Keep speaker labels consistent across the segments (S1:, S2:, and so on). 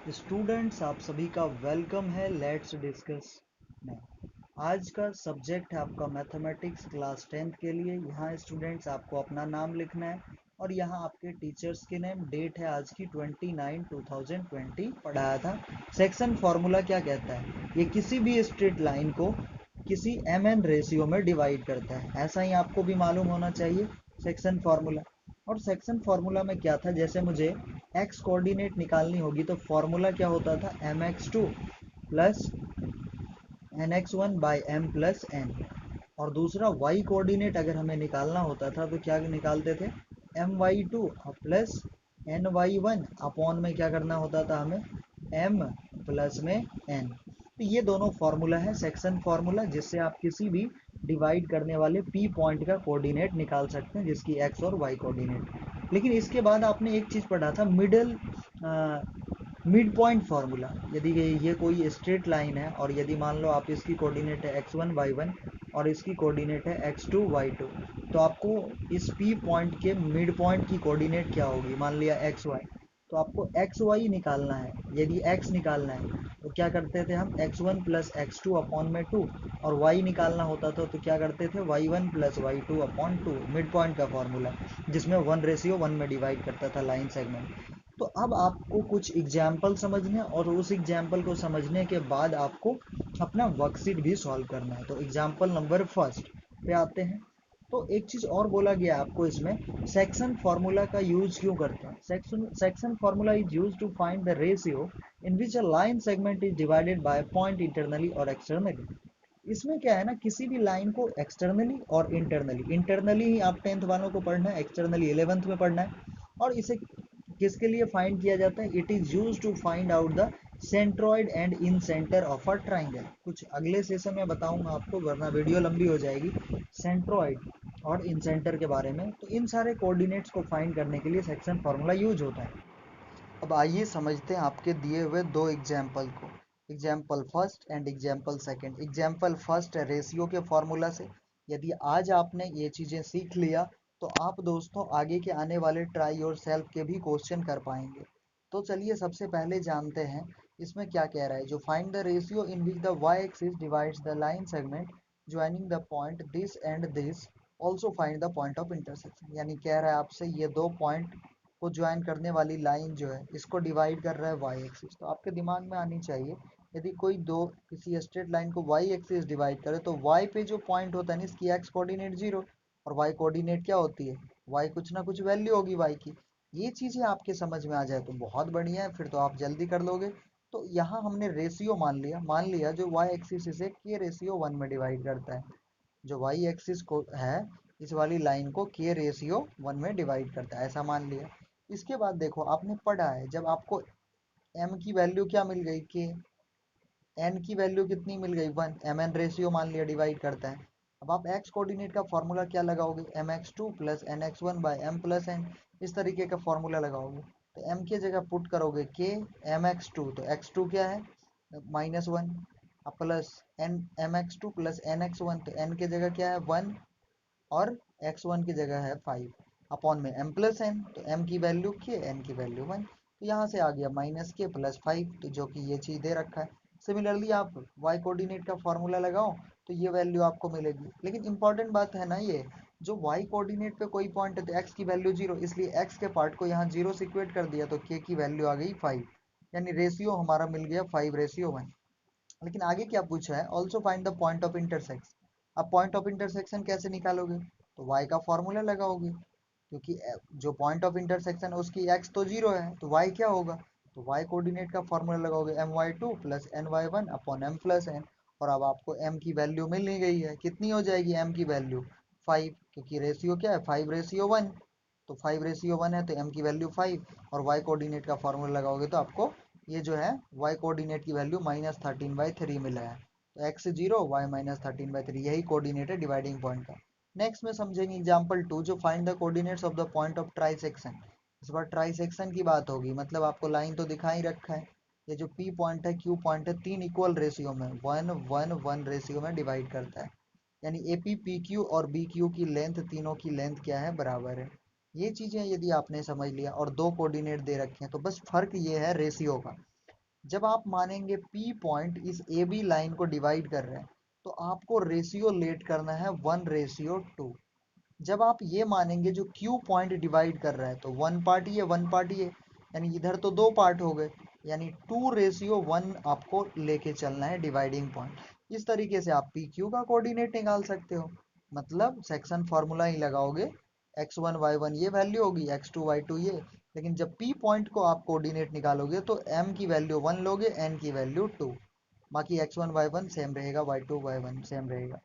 S1: Students आप सभी का वेलकम है। Let's discuss now. आज का सब्जेक्ट है आपका मैथमेटिक्स क्लास 10th के लिए। यहाँ स्टूडेंट्स आपको अपना नाम लिखना है और यहाँ आपके टीचर्स के नेम। डेट है आज की 29/2020 पढ़ाया था। सेक्शन फार्मूला क्या कहता है? ये किसी भी स्ट्रेट लाइन को किसी mn रेशियो में डिवाइड करता है, ऐसा ही आपको भी मालूम होना चाहिए सेक्शन फार्मूला। और सेक्शन फार्मूला में क्या था, जैसे मुझे x कोऑर्डिनेट निकालनी होगी तो फार्मूला क्या होता था, mx2 plus nx1 by m plus n। और दूसरा y कोऑर्डिनेट अगर हमें निकालना होता था तो क्या निकालते थे, my2 प्लस ny1 अपॉन में क्या करना होता था हमें, m प्लस में n। तो ये दोनों फार्मूला है सेक्शन फार्मूला, जिससे आप किसी भी डिवाइड करने वाले p पॉइंट का कोऑर्डिनेट निकाल सकते हैं, जिसकी x और y कोऑर्डिनेट। लेकिन इसके बाद आपने एक चीज़ पढ़ा था, मिड पॉइंट फार्मूला। यदि ये कोई स्ट्रेट लाइन है और यदि मान लो आप इसकी कोऑर्डिनेट है x1 y1 और इसकी कोऑर्डिनेट है x2 y2, तो आपको इस p पॉइंट के मिड पॉइंट की कोऑर्डिनेट क्या होगी, मान लिया xy, तो आपको xy निकालना है। यदि x निकालना है तो क्या करते थे हम, x1 प्लस x2 अपॉन में 2। और y निकालना होता था तो क्या करते थे, y1 plus y2 upon 2, mid point का फॉर्मूला, जिसमें 1:1 में डिवाइड करता था लाइन सेगमेंट। तो अब आपको कुछ एग्जाम्पल समझने हैं और उस एग्जाम्पल को समझने के बाद आपको अपना वर्कशीट भी सॉल्व करना है। तो एग्जाम्पल नंबर फर्स्ट पे आते हैं। तो एक चीज और बोला गया आपको इसमें, सेक्शन फार्मूला का यूज क्यों करते हैं। Section formula is use to find the ratio in which a line segment is divided by point internally और एक्सटर्नली। इसमें क्या है ना, किसी भी लाइन को एक्सटर्नली और इंटरनली, इंटरनली ही आप 10th वालों को पढ़ना है, एक्सटर्नली 11th में पढ़ना है। और इसे किसके लिए फाइंड किया जाता है, it is use to find out the centroid and incentre of a triangle. कुछ अगले सेशन में बताऊंगा आपको, वरना वीडियो लंबी हो जाएगी, सेंट्रॉइड और इन सेंटर के बारे में। तो इन सारे कोऑर्डिनेट्स को फाइंड करने के लिए सेक्शन फार्मूला यूज होता है। अब आइए समझते हैं आपके दिए हुए दो एग्जाम्पल को, example first and example second. Example first है रेशियो के फॉर्मूला से। यदि आज आपने ये चीज़ें सीख लिया तो आप दोस्तों आगे के आने वाले ट्राई योर सेल्फ के भी क्वेश्चन कर पाएंगे। तो चलिए सबसे पहले जानते हैं इसमें क्या कह रहा है। जो find the ratio in which the y axis divides the line segment joining the point this and this, also find the point of intersection. यानी कह रहा है आपसे ये दो पॉइंट को ज्वाइन करने वाली लाइन जो है इसको डिवाइड कर रहा है वाई एक्सिस। तो आपके दिमाग में आनी चाहिए, यदि कोई दो किसी स्ट्रेट लाइन को वाई एक्सिस डिवाइड करे तो वाई पे जो पॉइंट होता है ना, इसकी एक्स कोऑर्डिनेट 0 और वाई कोऑर्डिनेट क्या होती है, वाई कुछ ना कुछ वैल्यू होगी वाई की। ये चीज़ें आपके समझ में आ जाए तो बहुत बढ़िया है, फिर तो आप जल्दी कर लोगे। तो यहाँ हमने रेशियो मान लिया जो वाई एक्सिस इसे के रेशियो 1 में डिवाइड करता है। जो वाई एक्सिस को है इस वाली लाइन को के रेशियो 1 में डिवाइड करता है, ऐसा मान लिया। इसके बाद देखो आपने पढ़ा है, जब आपको m की वैल्यू क्या मिल गई, के, n की वैल्यू कितनी मिल गई 1, mn रेशियो मान लिया डिवाइड करता है। अब आप x कोऑर्डिनेट का फॉर्मूला क्या लगाओगे, mx2 plus nx1 by m plus n, इस तरीके का फॉर्मूला लगाओगे। तो m की जगह पुट करोगे k mx2, तो x2 क्या है -1, plus n mx2 plus nx1, तो n की जगह क्या है 1 और x1 की जगह है 5 अपॉन में m प्लस n, तो m की वैल्यू k, n की वैल्यू 1। तो यहाँ से आ गया माइनस के प्लस 5, तो जो कि ये चीज़ दे रखा है। सिमिलरली आप y कोऑर्डिनेट का फॉर्मूला लगाओ तो ये वैल्यू आपको मिलेगी। लेकिन इंपॉर्टेंट बात है ना, ये जो y कोऑर्डिनेट पे कोई पॉइंट है तो x की वैल्यू 0, इसलिए x के पार्ट को यहाँ 0 से इक्वेट कर दिया तो k की वैल्यू आ गई 5, यानी रेशियो हमारा मिल गया 5:1। लेकिन आगे क्या पूछा है, also find the point of intersection. अब पॉइंट ऑफ इंटरसेक्शन कैसे निकालोगे, तो y का फॉर्मूला लगाओगे, क्योंकि जो पॉइंट ऑफ इंटरसेक्शन है उसकी x तो 0 है तो y क्या होगा, तो y कोऑर्डिनेट का फॉर्मूला लगाओगे my2 plus ny1 upon m plus n। और अब आपको m की वैल्यू मिल ही गई है, कितनी हो जाएगी m की वैल्यू 5, क्योंकि रेशियो क्या है 5:1, तो 5:1 है तो m की वैल्यू 5। और y कोऑर्डिनेट का फॉर्मूला लगाओगे तो आपको ये जो है y कोऑर्डिनेट की वैल्यू -13/3 मिला है। तो x 0 y -13/3, यही कोऑर्डिनेट है डिवाइडिंग पॉइंट का। नेक्स्ट में समझेंगे एग्जांपल 2, जो find the coordinates of the point of try section. इस बार ट्राई सेक्शन की बात होगी, मतलब आपको लाइन तो दिखा ही रखा है। ये जो p पॉइंट है q पॉइंट है, तीन इक्वल रेशियो में 1:1:1 रेशियो में डिवाइड करता है। यानी AP PQ और BQ की लेंथ, तीनों की लेंथ क्या है, बराबर है। ये चीजें यदि आपने समझ लिया और दो कोऑर्डिनेट दे रखे हैं तो बस फर्क ये है रेशियो का। जब आप मानेंगे P पॉइंट इस AB लाइन को डिवाइड कर रहे हैं तो आपको रेशियो लेट करना है 1:2। जब आप ये मानेंगे जो Q पॉइंट डिवाइड कर रहा है तो वन पार्ट ये वन पार्ट ये, यानी इधर तो दो पार्ट हो गए, यानी 2:1 आपको लेके चलना है डिवाइडिंग पॉइंट। इस तरीके से आप PQ का कोऑर्डिनेट निकाल सकते हो। मतलब सेक्शन फॉर्मूला ही लगाओगे, x1 y1 ये वैल्यू होगी, x2 y2 ये। लेकिन जब P पॉइंट को आप कोऑर्डिनेट निकालोगे तो M की वैल्यू 1 लोगे, N की वैल्यू 2। बाकी x1 y1 सेम रहेगा, y2 y1 सेम रहेगा।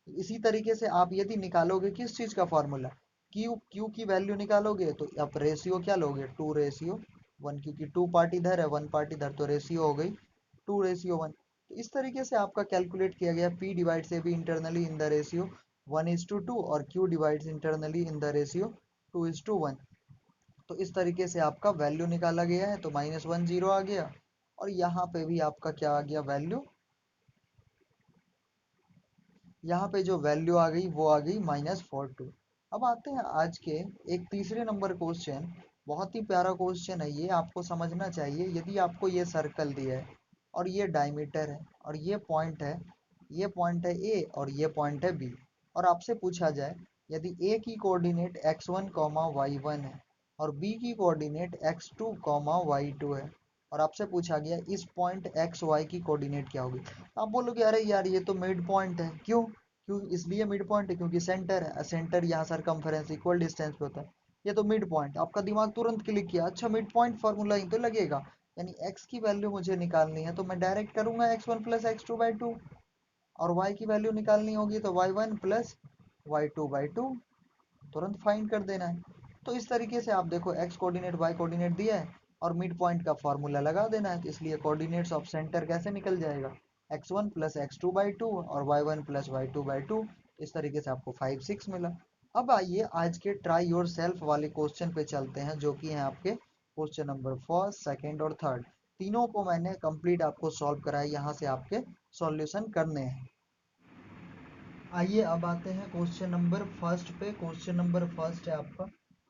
S1: इसी तरीके से आप यदि निकालोगे किस चीज का फॉर्मूला, क्यू की वैल्यू निकालोगे तो आप रेशियो क्या लोगे, 2:1, क्योंकि टू पार्ट इधर है वन पार्ट इधर, तो रेशियो हो गई 2:1। तो इस तरीके से आपका कैलकुलेट किया गया P divides A B internally in the ratio 1:2 और Q divides internally in the ratio 2:1। तो इस तरीके से आपका वैल्यू निकाला गया है, तो -1 0 आ गया। और यहाँ पे भी आपका क्या आ गया वैल्यू, यहाँ पे जो वैल्यू आ गई वो आ गई -42। अब आते हैं आज के एक तीसरे नंबर क्वेश्चन। बहुत ही प्यारा क्वेश्चन है ये, आपको समझना चाहिए। यदि आपको ये सर्कल दिया है और ये डायमीटर है और ये पॉइंट है, ये पॉइंट है ए और ये पॉइंट है बी, और आपसे पूछा जाए यदि ए की कोऑर्डिनेट x1 y1 है और बी की कोऑर्डिनेट x2 y2 है, और आपसे पूछा गया इस पॉइंट एक्स वाई की कोऑर्डिनेट क्या होगी, आप बोलोगे अरे यार ये तो मिड पॉइंट है। क्यों? क्यों इसलिए मिड पॉइंट है क्योंकि सेंटर है, सेंटर यहाँ सरकमफेरेंस इक्वल डिस्टेंस पे होता है। ये तो मिड पॉइंट, आपका दिमाग तुरंत क्लिक किया, अच्छा मिड पॉइंट फार्मूला ही तो लगेगा, यानी x की वैल्यू मुझे निकालनी है तो मैं डायरेक्ट करूंगा x1 प्लस x2/2, और y की वैल्यू निकालनी होगी तो y1 प्लस y2/2, तुरंत फाइंड कर देना है। तो इस तरीके से आप देखो x कोऑर्डिनेट y कोऑर्डिनेट दिया है और मिड पॉइंट का फॉर्मूला लगा देना है, तो इसलिए कोऑर्डिनेट्स ऑफ सेंटर कैसे निकल जाएगा, x1 प्लस x2/2 और y1 प्लस y2/2। इस तरीके से आपको 5 6 मिला। अब आइए आज के ट्राई योर सेल्फ वाले क्वेश्चन पे चलते हैं, जो कि हैं आपके क्वेश्चन नंबर फर्स्ट सेकेंड और थर्ड। तीनों को मैंने कंप्लीट आपको सॉल्व कराया, यहाँ से आपके सॉल्यूशन करने हैं। आइए अब आते हैं क्वेश्चन नंबर फर्स्ट पे। क्वेश्चन नंबर फर्स्ट है आपका,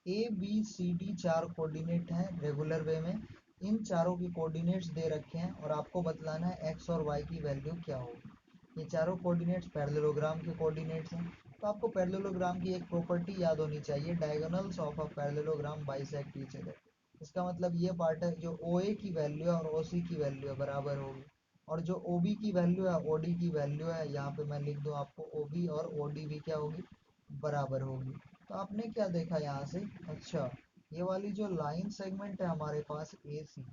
S1: ABCD चार कोऑर्डिनेट हैं रेगुलर वे में। इन चारों की कोऑर्डिनेट्स दे रखे हैं और आपको बतलाना है x और y की वैल्यू क्या होगी। ये चारों कोऑर्डिनेट्स पैरेललोग्राम के कोऑर्डिनेट्स हैं। तो आपको पैरेललोग्राम की एक प्रॉपर्टी याद होनी चाहिए, diagonals of a parallelogram bisect each other. इसका मतलब ये पार्ट है जो OA की वैल्यू है और OC की वैल्यू है बराबर होगी, और जो OB की वैल्यू है OD की वैल्यू है, यहाँ पे मैं लिख दूँ आपको OB और OD भी क्या होगी, बराबर होगी। तो आपने क्या देखा यहाँ से, अच्छा ये वाली जो लाइन सेगमेंट है हमारे पास AC,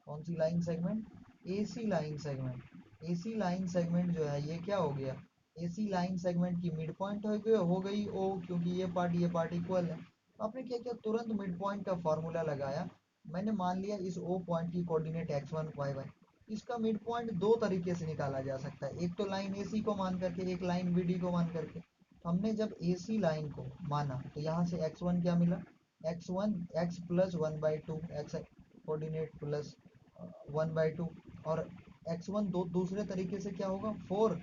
S1: कौन सी line segment, AC line segment. AC line segment जो है ये क्या हो गया, AC लाइन सेगमेंट की मिड पॉइंट हो गई O, क्योंकि ये पार्ट इक्वल है। तो आपने क्या किया, तुरंत मिड पॉइंट का फॉर्मूला लगाया। मैंने मान लिया इस O पॉइंट की कोऑर्डिनेट x1 y1। इसका मिड पॉइंट दो तरीके से निकाला जा सकता है, एक तो लाइन AC को मान करके, एक लाइन BD को मान करके। तो हमने जब AC लाइन को माना तो यहाँ से x1 क्या मिला, x1 x plus 1/2, x coordinate plus 1/2, और x1 दो दूसरे तरीके से क्या होगा 4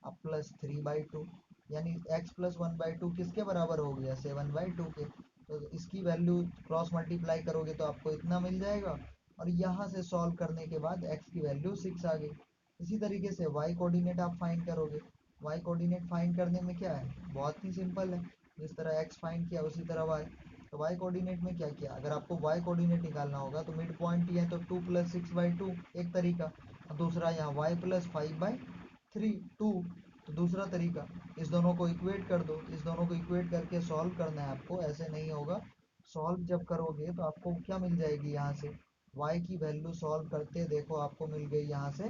S1: अब प्लस 3/2, यानी x प्लस 1/2 किसके बराबर हो गया 7/2 के। तो इसकी वैल्यू क्रॉस मल्टीप्लाई करोगे तो आपको इतना मिल जाएगा, और यहाँ से सॉल्व करने के बाद x की वैल्यू 6 आ गई। इसी तरीके से y कोऑर्डिनेट आप फाइंड करोगे। y कोऑर्डिनेट फाइंड करने में क्या है, बहुत ही सिंपल है, जिस तरह x फाइंड किया उसी तरह y। तो y कोऑर्डिनेट में क्या किया, अगर आपको y कोऑर्डिनेट निकालना होगा तो मिड पॉइंट ही है तो 2 प्लस 6/2 एक तरीका, और दूसरा यहाँ y प्लस 5/3 2, तो दूसरा तरीका। इस दोनों को इक्वेट कर दो, इस दोनों को इक्वेट करके सॉल्व करना है आपको, ऐसे नहीं होगा। सॉल्व जब करोगे तो आपको क्या मिल जाएगी, यहाँ से y की वैल्यू सॉल्व करते देखो आपको मिल गई यहाँ से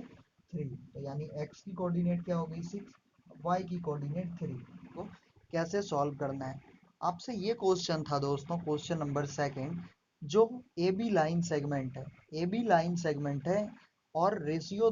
S1: 3, तो यानी x की कोऑर्डिनेट क्या हो गई 6, y की कोऑर्डिनेट 3। तो कैसे सॉल्व करना है, आपसे ये क्वेश्चन था दोस्तों, क्वेश्चन नंबर सेकंड। जो AB लाइन सेगमेंट है, AB लाइन सेगमेंट है और रेशियो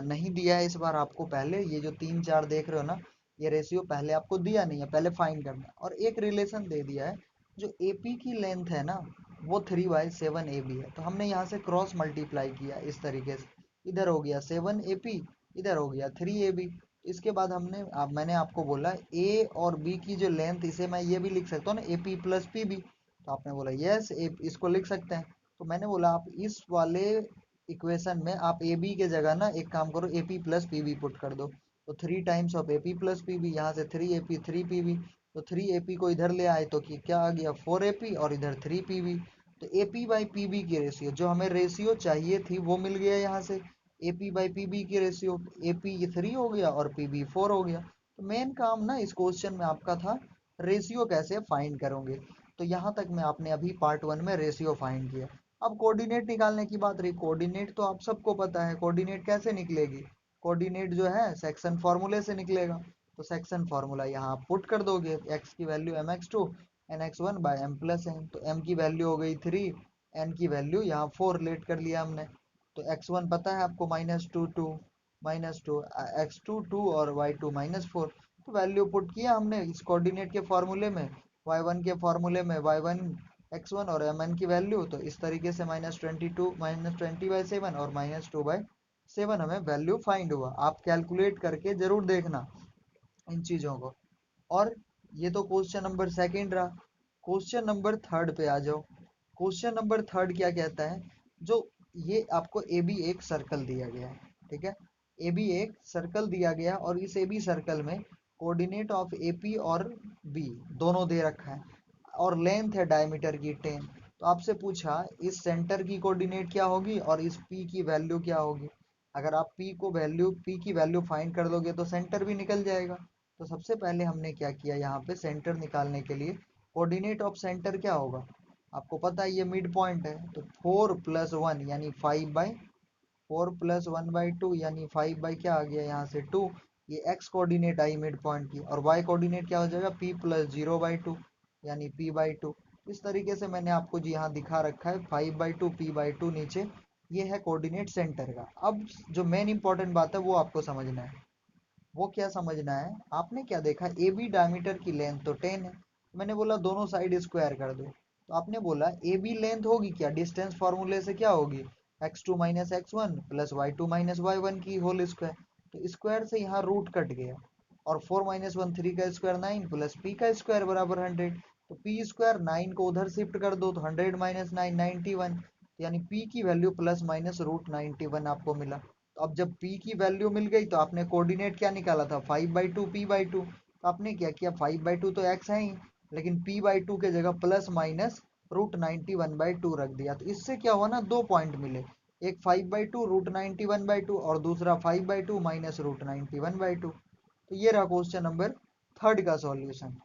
S1: नहीं दिया है इस बार आपको, पहले ये जो 3 4 देख रहे हो ना, ये रेशियो पहले आपको दिया नहीं है, पहले फाइंड करना है। और एक रिलेशन दे दिया है, जो AP की लेंथ है ना वो 3/7 AB है, तो हमने यहाँ से क्रॉस मल्टीप्लाई किया इस तरीके से, इधर हो गया 7AP, इधर हो गया 3AB। इसके बाद मैंने आपको बोला A और B की जो लेंथ, इसे मैं ये भी लिख सकता हूँ ना AP प्लस PB, तो आपने बोला यस इसको लिख सकते हैं। तो मैंने बोला आप इस वाले इक्वेशन में आप ए बी के जगह ना एक काम करो, A P plus P B put कर दो। तो 3 times of A P plus P B, यहाँ से 3 AP 3 PB। तो 3 AP को इधर ले आए तो क्या आ गया 4 AP, और इधर 3 PB। तो A P by P B की रेशियो, जो हमें रेशियो चाहिए थी वो मिल गया यहाँ से। A P by P B की रेशियो, ए पी 3 हो गया और पी बी 4 हो गया। तो मेन काम ना इस क्वेश्चन में आपका था रेशियो कैसे फाइंड करोगे। तो यहाँ तक में आपने अभी पार्ट 1 में रेशियो फाइंड किया। अब कोऑर्डिनेट निकालने की बात रही, कोऑर्डिनेट तो आप सबको पता है, कोऑर्डिनेट कैसे निकलेगी। कोऑर्डिनेट जो है सेक्शन फार्मूले से निकलेगा। तो सेक्शन फार्मूला यहाँ आप पुट कर दोगे, x की value mx2 nx1 by m plus n। तो m की वैल्यू हो गई 3, n की वैल्यू यहाँ 4 लेट कर लिया हमने। तो x1 पता है आपको -2 2, -2 x2 2 और y2 -4। तो वैल्यू पुट किया हमने इस कोऑर्डिनेट के फॉर्मूले में, y1 के फॉर्मूले में y1 x1 और mn की वैल्यू। तो इस तरीके से -22 -20/7 और -2/7 हमें वैल्यू फाइंड हुआ। आप कैलकुलेट करके जरूर देखना इन चीजों को। और ये तो क्वेश्चन नंबर सेकंड रहा। क्वेश्चन नंबर थर्ड पे आ जाओ। क्वेश्चन नंबर थर्ड क्या कहता है, जो ये आपको ए बी एक सर्कल दिया गया है, ठीक है। ए बी एक सर्कल दिया गया और इस ए बी सर्कल में कोऑर्डिनेट ऑफ ए पी और बी दोनों दे रखा है, और लेंथ है डायमीटर की 10। तो आपसे पूछा इस सेंटर की कोऑर्डिनेट क्या होगी और इस पी की वैल्यू क्या होगी। अगर आप पी की वैल्यू फाइंड कर दोगे तो सेंटर भी निकल जाएगा। तो सबसे पहले हमने क्या किया, यहाँ पे सेंटर निकालने के लिए कोऑर्डिनेट ऑफ सेंटर क्या होगा, आपको पता है ये मिड पॉइंट है। तो 4+1 यानी 5/, 4+1/2 यानी 5/, क्या आ गया यहाँ से 2। ये x coordinate I mid point की, और y कोऑर्डिनेट क्या हो जाएगा p+0/2 यानी p/2। इस तरीके से मैंने आपको जी यहाँ दिखा रखा है 5/2 p/2 नीचे। ये है कोऑर्डिनेट सेंटर का। अब जो मेन इंपॉर्टेंट बात है वो आपको समझना है। वो क्या समझना है, आपने क्या देखा ए बी डायमीटर की लेंथ तो 10 है। मैंने बोला दोनों साइड स्क्वायर कर दो। तो आपने बोला ए बी लेंथ होगी क्या, डिस्टेंस फॉर्मूले से क्या होगी, x2 minus x1 plus y2 minus y1 की होल स्क्वायर। तो स्क्वायर से यहाँ रूट कट गया, और 4 - 1 3 का स्क्वायर 9 प्लस p का स्क्वायर बराबर 100। तो p स्क्वायर 9 को उधर शिफ्ट कर दो तो 100 - 9 91, यानी p की वैल्यू +-√91 आपको मिला। तो अब जब p की वैल्यू मिल गई तो आपने कोऑर्डिनेट क्या निकाला था 5/2 p/2। तो आपने क्या किया 5/2 तो x है ही, लेकिन p/2 के जगह +-√91/2 रख दिया। तो इससे क्या हुआ ना, दो पॉइंट मिले, एक 5/2 √91/2 और दूसरा 5/2 -√91/2। तो ये रहा क्वेश्चन नंबर थर्ड का सॉल्यूशन।